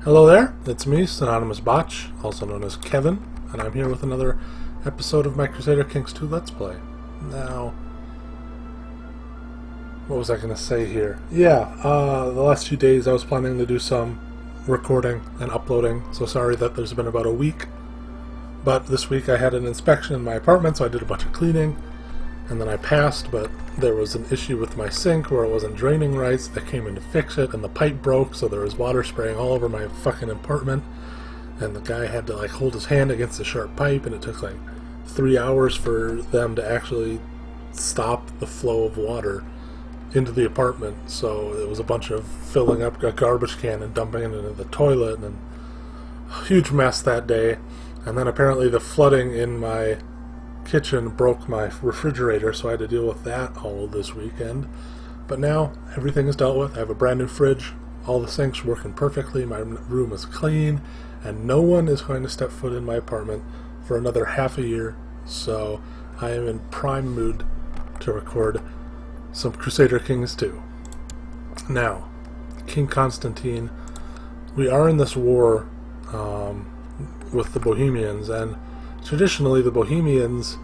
Hello there, it's me, Synonymous Botch, also known as Kevin, and I'm here with another episode of my Crusader Kings 2 Let's Play. Now, what was I going to say here? Yeah, the last few days I was planning to do some recording and uploading, so sorry that there's been about a week. But this week I had an inspection in my apartment, so I did a bunch of cleaning, and then I passed, but there was an issue with my sink where it wasn't draining right, so they came in to fix it, and the pipe broke, so there was water spraying all over my fucking apartment, and the guy had to hold his hand against the sharp pipe, and it took 3 hours for them to actually stop the flow of water into the apartment. So it was a bunch of filling up a garbage can and dumping it into the toilet, and a huge mess that day. And then apparently the flooding in my kitchen broke my refrigerator, so I had to deal with that all this weekend. But now everything is dealt with. I have a brand new fridge, all the sinks working perfectly, my room is clean, and no one is going to step foot in my apartment for another half a year, so I am in prime mood to record some Crusader Kings 2. Now, King Constantine, we are in this war with the Bohemians, and traditionally the Bohemians,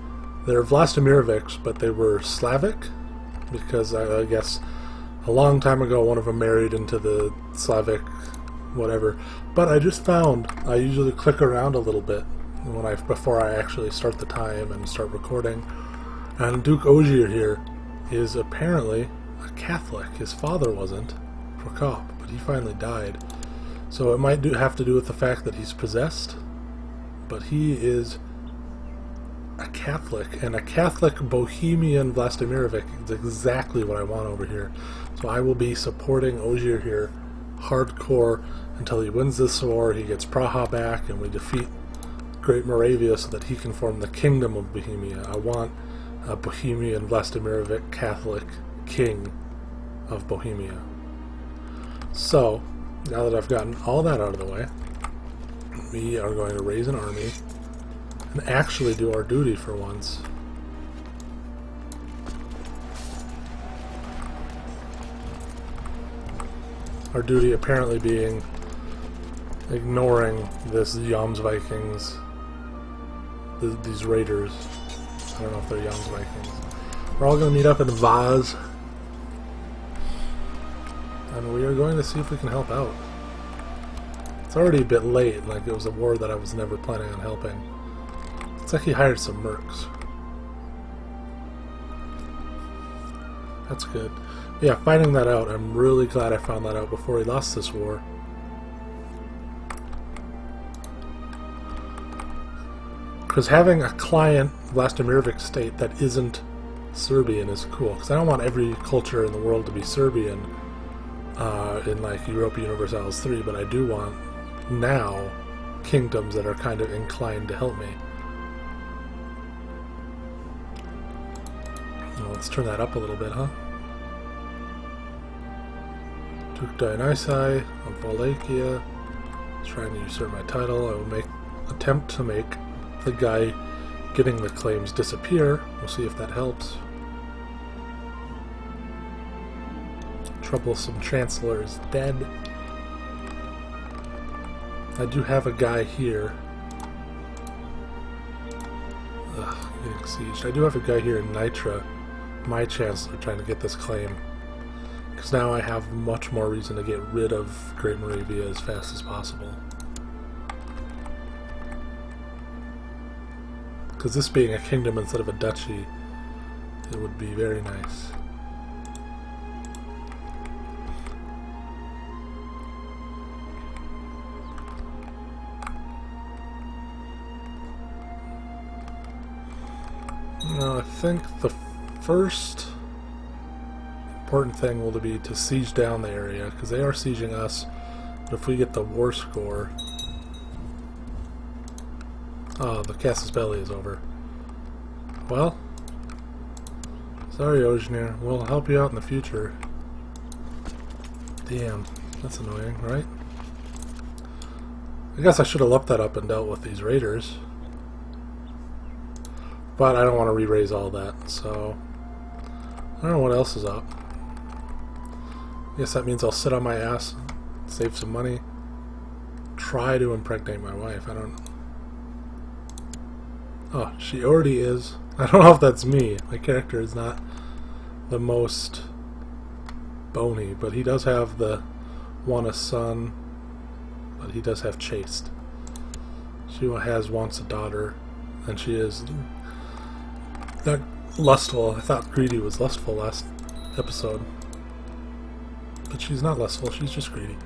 they're Vlastimirovics, but they were Slavic, because I guess a long time ago one of them married into the Slavic whatever. But I just found, I usually click around a little bit before I actually start the time and start recording, and Duke Ogier here is apparently a Catholic. His father wasn't, Prokop, but he finally died. So it might have to do with the fact that he's possessed, but he is a Catholic, and a Catholic Bohemian Vlastimirovic is exactly what I want over here. So I will be supporting Ogier here hardcore until he wins this war, he gets Praha back, and we defeat Great Moravia so that he can form the Kingdom of Bohemia. I want a Bohemian Vlastimirovic Catholic king of Bohemia. So, now that I've gotten all that out of the way, we are going to raise an army and actually do our duty for once. Our duty apparently being ignoring this Yams Vikings, these raiders. I don't know if they're Yams Vikings. We're all going to meet up in Vaz, and we are going to see if we can help out. It's already a bit late, it was a war that I was never planning on helping. It's like he hired some mercs. That's good. Yeah, finding that out, I'm really glad I found that out before he lost this war. Because having a client Vlastimirovic state that isn't Serbian is cool. Because I don't want every culture in the world to be Serbian in Europa Universalis 3, but I do want now kingdoms that are kind of inclined to help me. Well, let's turn that up a little bit, huh? Duke Dionysi of Wallachia is trying to usurp my title. I will attempt to make the guy getting the claims disappear. We'll see if that helps. Troublesome Chancellor is dead. I do have a guy here. Ugh, getting sieged. I do have a guy here in Nitra, my Chancellor, trying to get this claim. Because now I have much more reason to get rid of Great Moravia as fast as possible. Because this being a kingdom instead of a duchy, it would be very nice. Now, I think the first important thing will be to siege down the area, because they are sieging us. But if we get the war score... Oh, the Casus Belli is over. Well, sorry Ogier, we'll help you out in the future. Damn, that's annoying, right? I guess I should have left that up and dealt with these raiders. But I don't want to re-raise all that, so... I don't know what else is up. I guess that means I'll sit on my ass, save some money. try to impregnate my wife. I don't... Oh, she already is. I don't know if that's me. My character is not the most bony, but he does have the want a son, but he does have chaste. She wants a daughter, and she is not lustful. I thought greedy was lustful last episode, but she's not lustful, she's just greedy.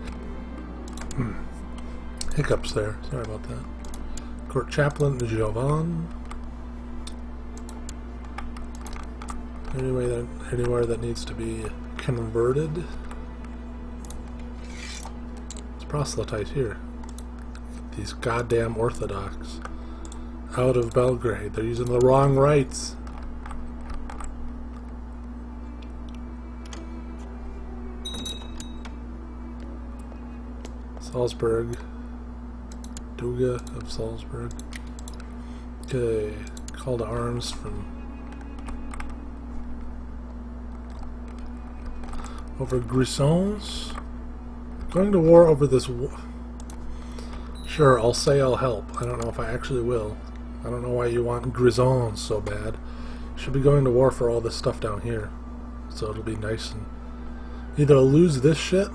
Hiccups there, sorry about that. Court Chaplain Jovan. Anywhere that needs to be converted. Let's proselytize here. These goddamn Orthodox. Out of Belgrade. They're using the wrong rites. Salzburg. Duga of Salzburg. Okay. Call to arms from over Grisons. Going to war over this Sure, I'll say I'll help. I don't know if I actually will. I don't know why you want Grisons so bad. You should be going to war for all this stuff down here. So it'll be nice and... Either lose this shit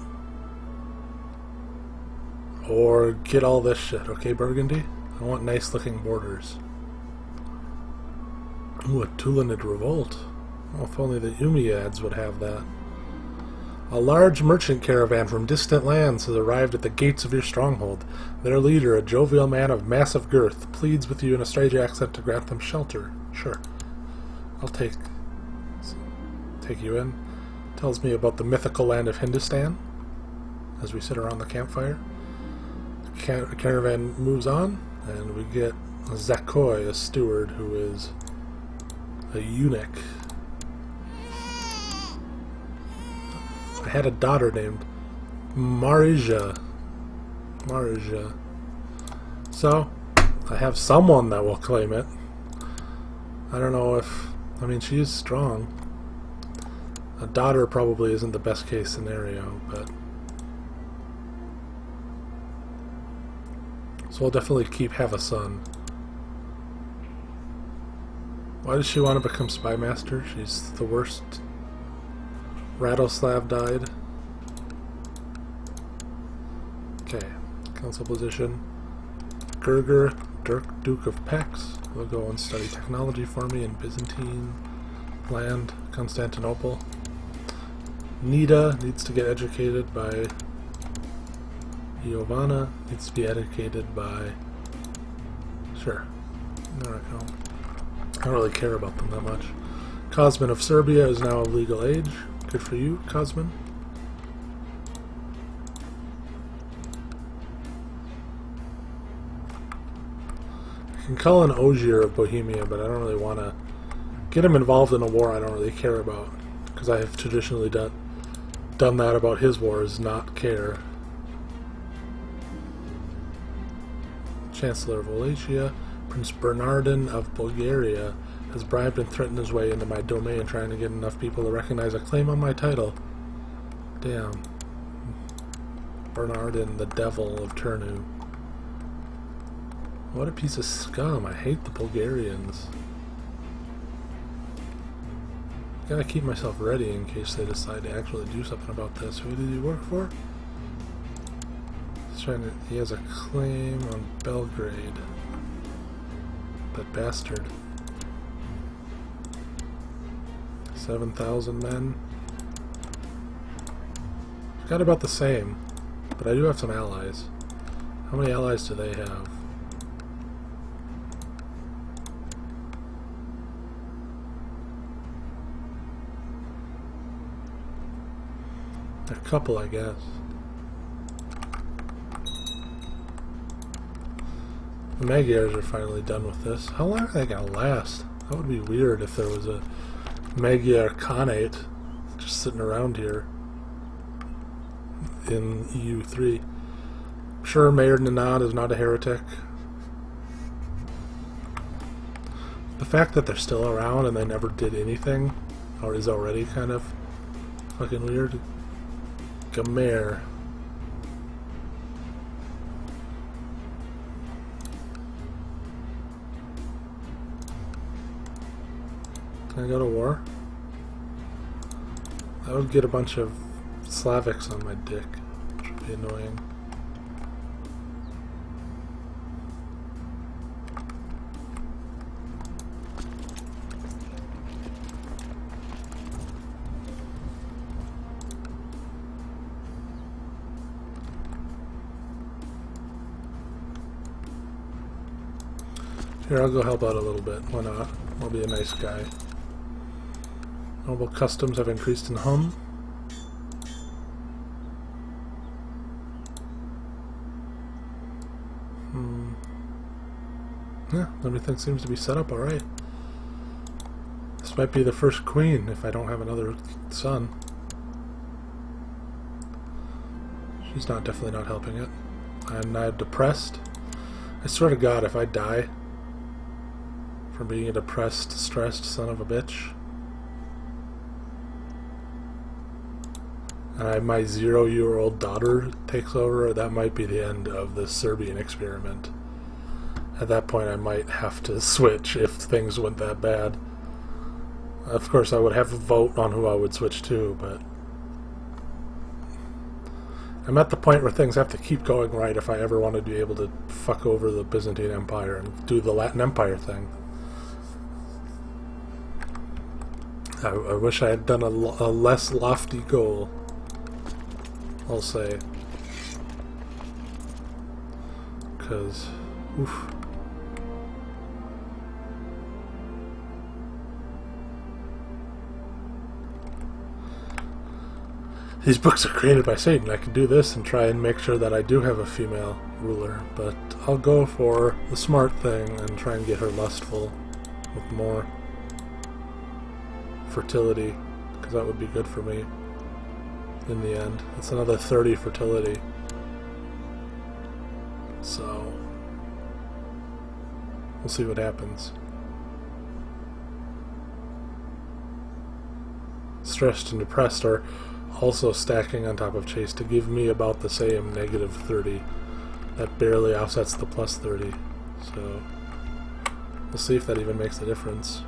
or get all this shit, okay, Burgundy? I want nice looking borders. Ooh, a Tulanid revolt. Oh, if only the Umayyads would have that. A large merchant caravan from distant lands has arrived at the gates of your stronghold. Their leader, a jovial man of massive girth, pleads with you in a strange accent to grant them shelter. Sure. I'll take you in. Tells me about the mythical land of Hindustan as we sit around the campfire. The caravan moves on, and we get Zakoi, a steward, who is a eunuch. I had a daughter named Marija. So, I have someone that will claim it. I don't know if... I mean, she is strong. A daughter probably isn't the best case scenario, but... So we'll definitely have a son. Why does she want to become spy master? She's the worst. Radoslav died. Okay. Council position. Gerger, Duke of Pex, will go and study technology for me in Byzantine land, Constantinople. Nida needs to get educated by... Giovanna needs to be educated by... Sure. Alright, no. I don't really care about them that much. Cosmin of Serbia is now of legal age. Good for you, Cosmin. I can call an Ogier of Bohemia, but I don't really want to get him involved in a war I don't really care about. Because I have traditionally done that about his wars, not care. Chancellor of Wallachia, Prince Bernardin of Bulgaria, has bribed and threatened his way into my domain, trying to get enough people to recognize a claim on my title. Damn. Bernardin, the devil of Turnu. What a piece of scum. I hate the Bulgarians. Gotta keep myself ready in case they decide to actually do something about this. Who did he work for? He has a claim on Belgrade. That bastard. 7,000 men. Got about the same, but I do have some allies. How many allies do they have? A couple, I guess. The Magyars are finally done with this. How long are they gonna last? That would be weird if there was a Magyar Khanate just sitting around here in EU3. I'm sure Mayor Nanad is not a heretic. The fact that they're still around and they never did anything or is already kind of fucking weird. Gamer. Can I go to war? That would get a bunch of Slavics on my dick, which would be annoying. Here, I'll go help out a little bit. Why not? I'll be a nice guy. Noble customs have increased in hum. Yeah, everything seems to be set up alright. This might be the first queen if I don't have another son. She's definitely not helping it. I'm depressed. I swear to God, if I die from being a depressed, stressed son of a bitch, and my 0-year-old daughter takes over, that might be the end of the Serbian experiment. At that point, I might have to switch if things went that bad. Of course, I would have a vote on who I would switch to, but I'm at the point where things have to keep going right if I ever want to be able to fuck over the Byzantine Empire and do the Latin Empire thing. I wish I had done a less lofty goal, I'll say. Because, oof. These books are created by Satan. I could do this and try and make sure that I do have a female ruler, but I'll go for the smart thing and try and get her lustful with more fertility, because that would be good for me in the end. It's another 30 fertility. So we'll see what happens. Stressed and depressed are also stacking on top of Chase to give me about the same negative 30. That barely offsets the plus 30. So we'll see if that even makes a difference.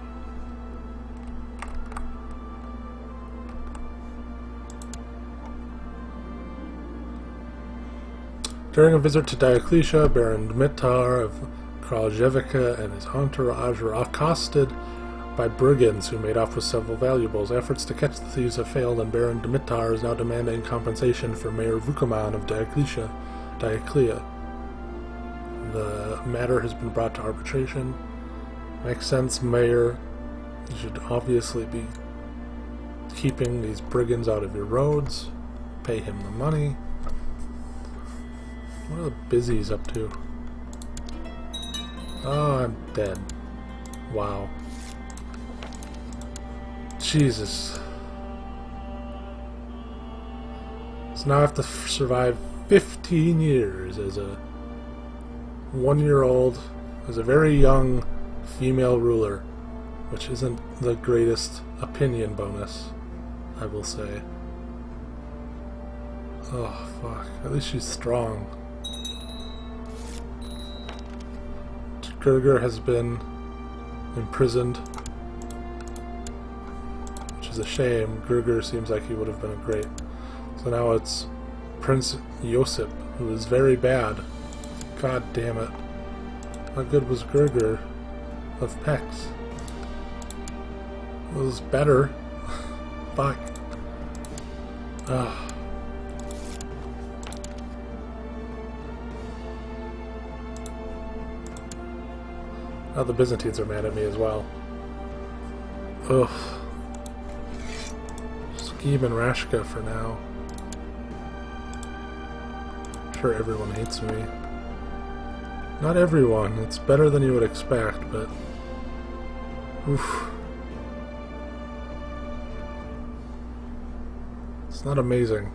During a visit to Diocletia, Baron Dimitar of Kraljevica and his entourage were accosted by brigands who made off with several valuables. Efforts to catch the thieves have failed, and Baron Dimitar is now demanding compensation for Mayor Vukoman of Diocletia. The matter has been brought to arbitration. Makes sense, Mayor. You should obviously be keeping these brigands out of your roads. Pay him the money. What are the busies up to? Oh, I'm dead. Wow. Jesus. So now I have to survive 15 years as a 1-year-old, as a very young female ruler, which isn't the greatest opinion bonus, I will say. Oh, fuck. At least she's strong. Gerger has been imprisoned, which is a shame. Gerger seems like he would have been a great. So now it's Prince Josip, who is very bad. God damn it. How good was Gerger of Pex? It was better. Fuck. Ugh. Now the Byzantines are mad at me as well. Ugh. Scheme and Rashka for now. I'm sure everyone hates me. Not everyone. It's better than you would expect, but oof. It's not amazing.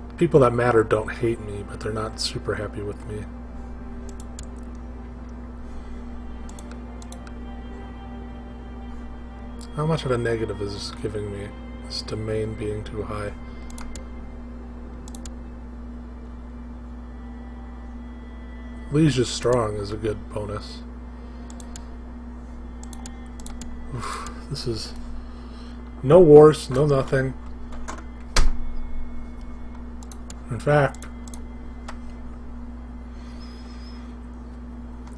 The people that matter don't hate me, but they're not super happy with me. How much of a negative is this giving me? This domain being too high. Liege is strong is a good bonus. Oof. This is no wars, no nothing. In fact,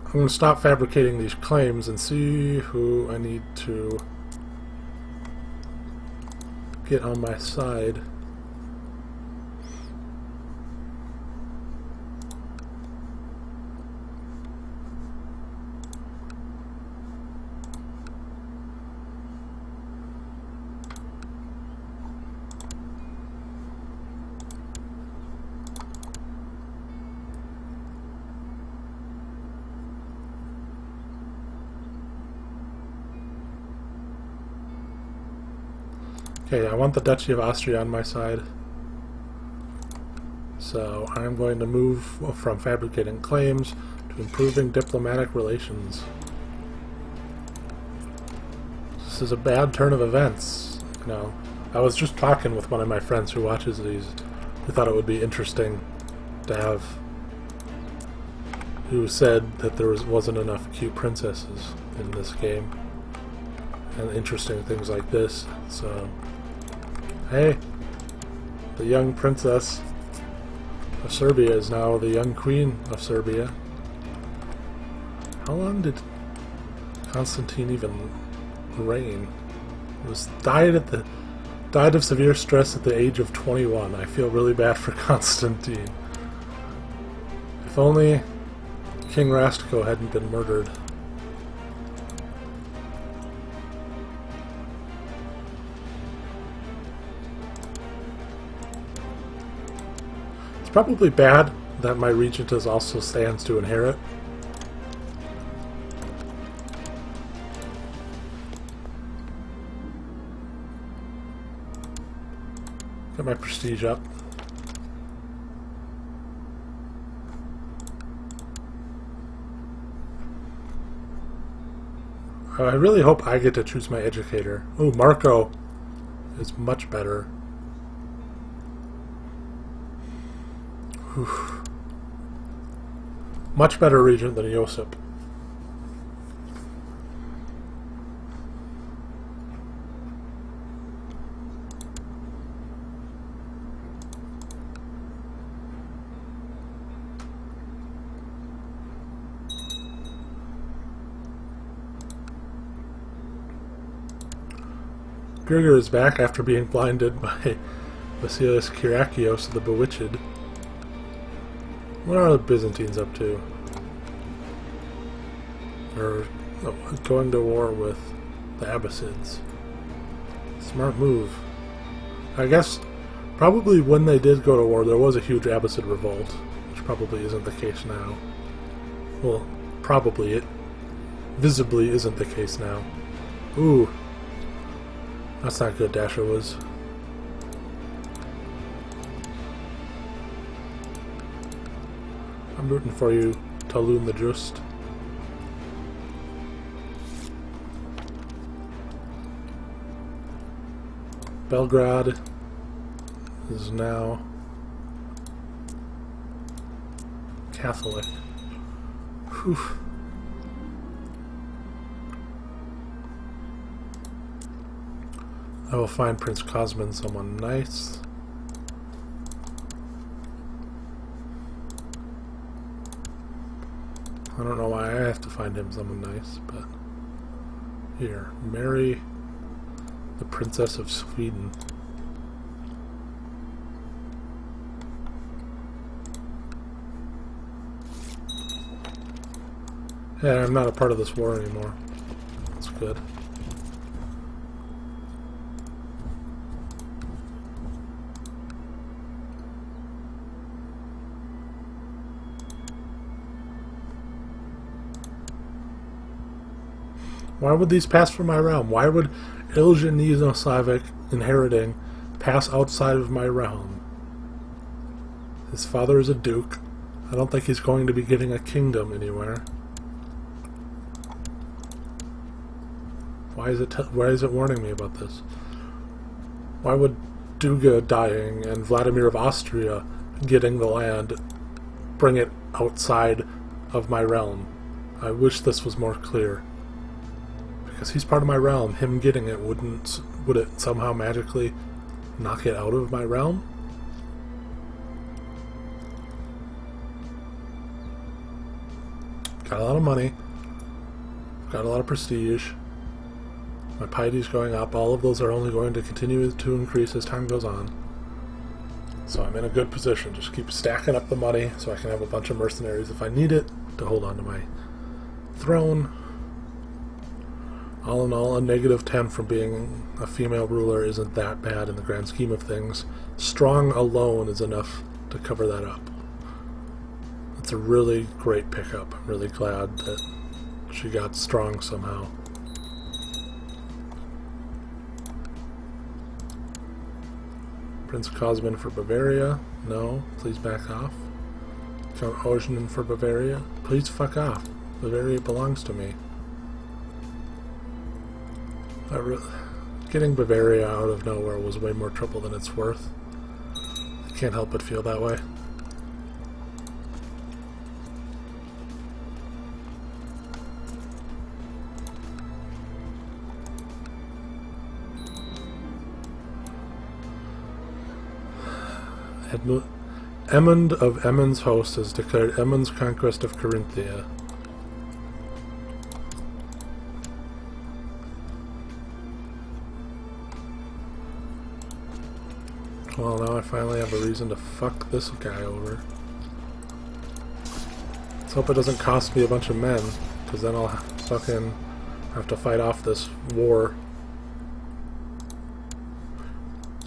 I'm going to stop fabricating these claims and see who I need to get on my side. Okay, I want the Duchy of Austria on my side. So I'm going to move from fabricating claims to improving diplomatic relations. This is a bad turn of events. You know, I was just talking with one of my friends who watches these, who thought it would be interesting to have, who said that there wasn't enough cute princesses in this game. And interesting things like this. So, hey, the young princess of Serbia is now the young queen of Serbia. How long did Constantine even reign? He was died of severe stress at the age of 21. I feel really bad for Constantine. If only King Rastko hadn't been murdered. It's probably bad that my regent also stands to inherit. Get my prestige up. I really hope I get to choose my educator. Oh, Marco is much better. Whew. Much better regent than Josip. Gerger is back after being blinded by Vasilis Kyriakios the Bewitched. What are the Byzantines up to? They're going to war with the Abbasids. Smart move. I guess probably when they did go to war there was a huge Abbasid revolt, which probably isn't the case now. Well, probably it visibly isn't the case now. Ooh. That's not good, Dasher was. I'm rooting for you, Tulum the Just. Belgrade is now Catholic. Whew. I will find Prince Cosmin someone nice. I don't know why I have to find him someone nice, but here, marry the Princess of Sweden. Yeah, I'm not a part of this war anymore. That's good. Why would these pass from my realm? Why would Ilja inheriting pass outside of my realm? His father is a duke. I don't think he's going to be getting a kingdom anywhere. Why is it warning me about this? Why would Duga dying and Vladimir of Austria getting the land bring it outside of my realm? I wish this was more clear. Because he's part of my realm. Him getting it would it somehow magically knock it out of my realm? Got a lot of money. Got a lot of prestige. My piety's going up. All of those are only going to continue to increase as time goes on. So I'm in a good position. Just keep stacking up the money so I can have a bunch of mercenaries if I need it to hold on to my throne. All in all, a -10 from being a female ruler isn't that bad in the grand scheme of things. Strong alone is enough to cover that up. It's a really great pickup. I'm really glad that she got strong somehow. Prince Cosmin for Bavaria. No, please back off. Count Ojnan for Bavaria. Please fuck off. Bavaria belongs to me. Getting Bavaria out of nowhere was way more trouble than it's worth. I can't help but feel that way. Emond of Emond's host has declared Emond's conquest of Carinthia. Well, now I finally have a reason to fuck this guy over. Let's hope it doesn't cost me a bunch of men, because then I'll fucking have to fight off this war.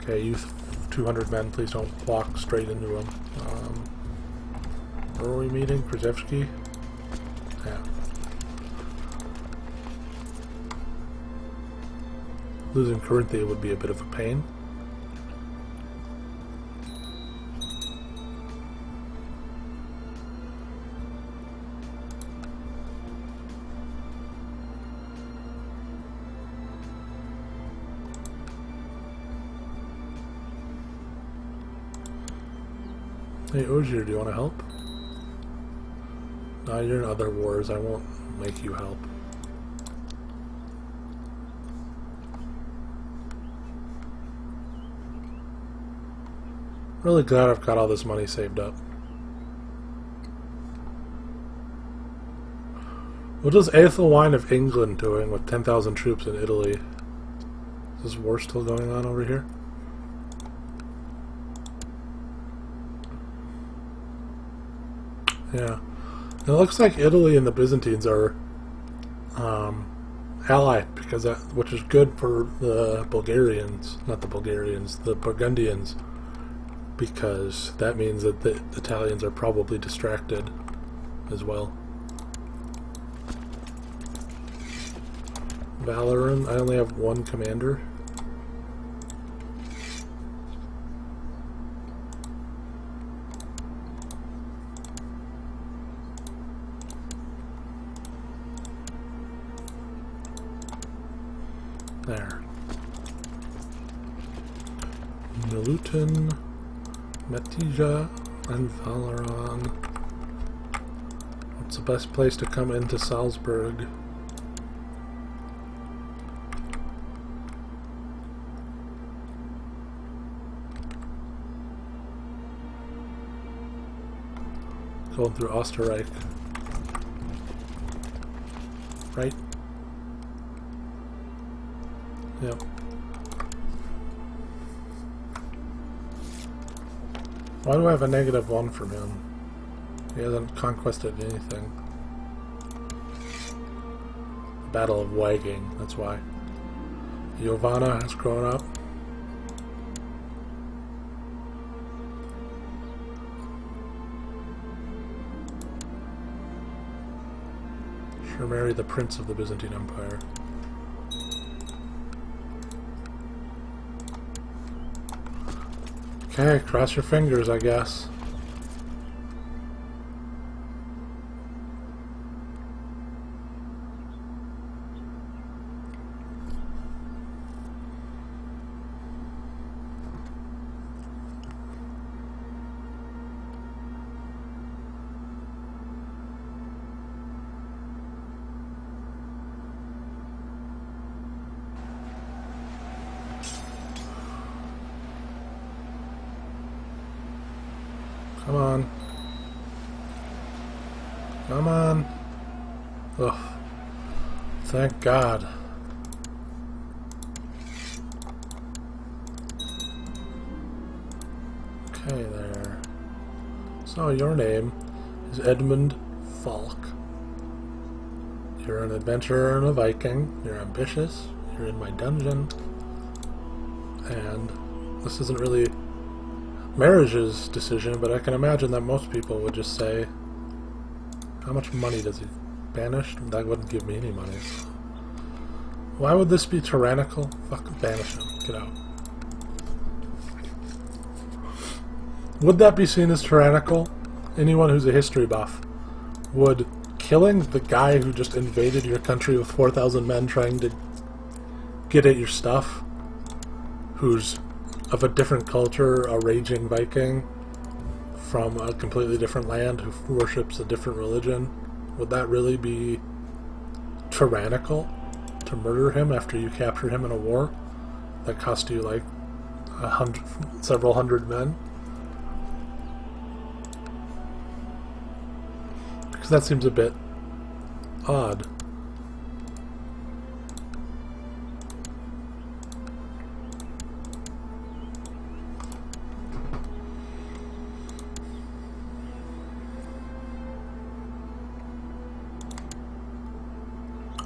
Okay, you 200 men, please don't walk straight into them. Where are we meeting? Krzyzewski? Yeah. Losing Carinthia would be a bit of a pain. Hey Ojir, do you want to help? No, you're in other wars. I won't make you help. Really glad I've got all this money saved up. What is Aethelwine of England doing with 10,000 troops in Italy? Is this war still going on over here? Yeah. It looks like Italy and the Byzantines are allied, because which is good for the Bulgarians, not the Bulgarians, the Burgundians, because that means that the Italians are probably distracted as well. Valoran, I only have one commander. There. Milutin, Metija, and Valoran. What's the best place to come into Salzburg? Going through Österreich. Right? Yep. Why do I have a -1 from him? He hasn't conquested anything. Battle of Wagging, that's why. Giovanna has grown up. Sure, marry the Prince of the Byzantine Empire. Okay, cross your fingers, I guess. Come on. Ugh. Thank God. Okay, there. So, your name is Edmund Falk. You're an adventurer and a Viking. You're ambitious. You're in my dungeon. And this isn't really Marriage's decision, but I can imagine that most people would just say, how much money does he banish? That wouldn't give me any money. Why would this be tyrannical? Fucking banish him. Get out. Would that be seen as tyrannical? Anyone who's a history buff, would killing the guy who just invaded your country with 4,000 men trying to get at your stuff, who's of a different culture, a raging Viking from a completely different land who worships a different religion, would that really be tyrannical to murder him after you capture him in a war that cost you like several hundred men? Because that seems a bit odd.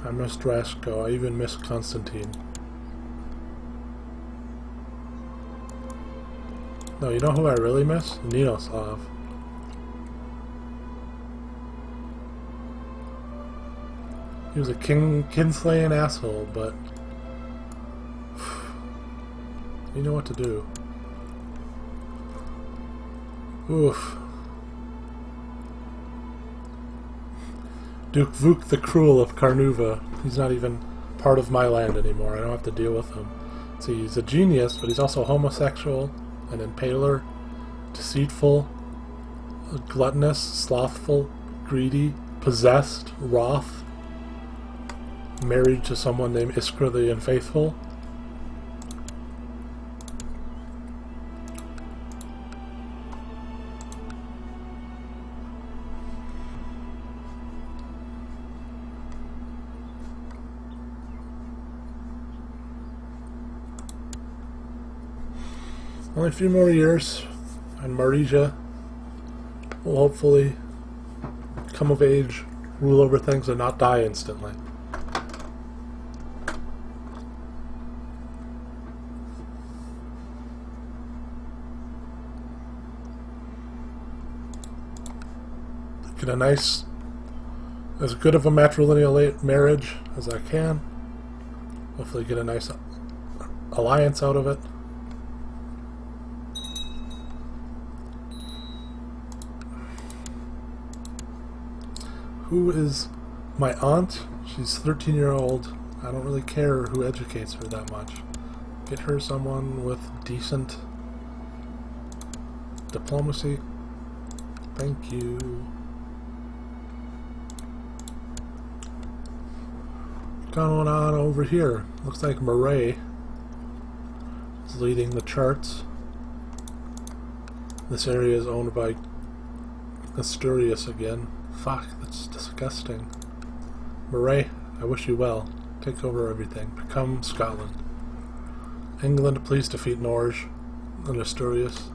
I missed Rasko. I even missed Constantine. No, you know who I really miss? Ninoslav. He was a kinslaying asshole, but you know what to do. Oof. Duke Vuk the Cruel of Carnuva. He's not even part of my land anymore. I don't have to deal with him. See, he's a genius, but he's also homosexual, an impaler, deceitful, gluttonous, slothful, greedy, possessed, wroth, married to someone named Iskra the Unfaithful. Only a few more years, and Marija will hopefully come of age, rule over things, and not die instantly. Get a nice, as good of a matrilineal marriage as I can. Hopefully get a nice alliance out of it. Who is my aunt? She's 13-year-old. I don't really care who educates her that much. Get her someone with decent diplomacy. Thank you. What's going on over here? Looks like Murray is leading the charts. This area is owned by Asturias again. Fuck, that's disgusting. Murray, I wish you well. Take over everything. Become Scotland. England, please defeat Norge and Asturias.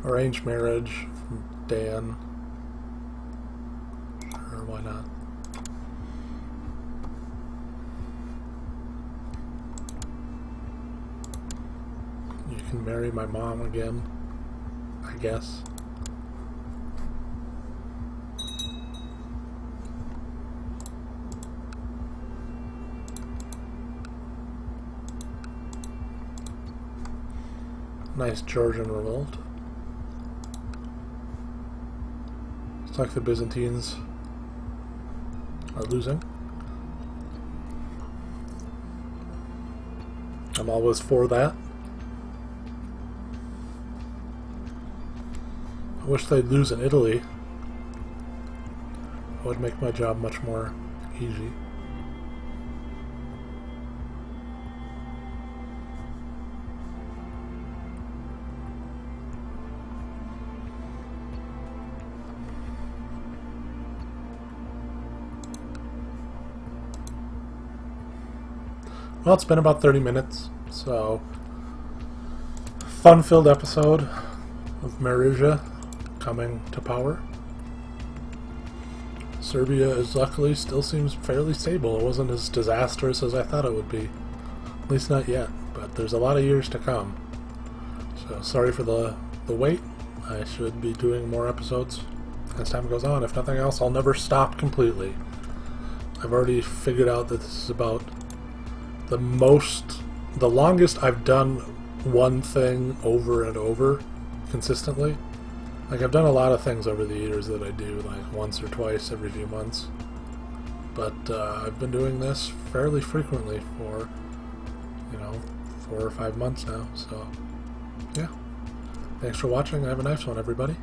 Arranged marriage from Dan. Sure, why not? You can marry my mom again, I guess. Nice Georgian revolt. Looks like the Byzantines are losing. I'm always for that. I wish they'd lose in Italy. It would make my job much more easy. Well, it's been about 30 minutes, so fun-filled episode of Marija coming to power. Serbia is luckily still seems fairly stable. It wasn't as disastrous as I thought it would be. At least not yet, but there's a lot of years to come. So sorry for the wait. I should be doing more episodes as time goes on. If nothing else, I'll never stop completely. I've already figured out that this is about the longest I've done one thing over and over consistently. Like, I've done a lot of things over the years that I do, like once or twice every few months. But I've been doing this fairly frequently for, 4 or 5 months now, so yeah. Thanks for watching. Have a nice one, everybody.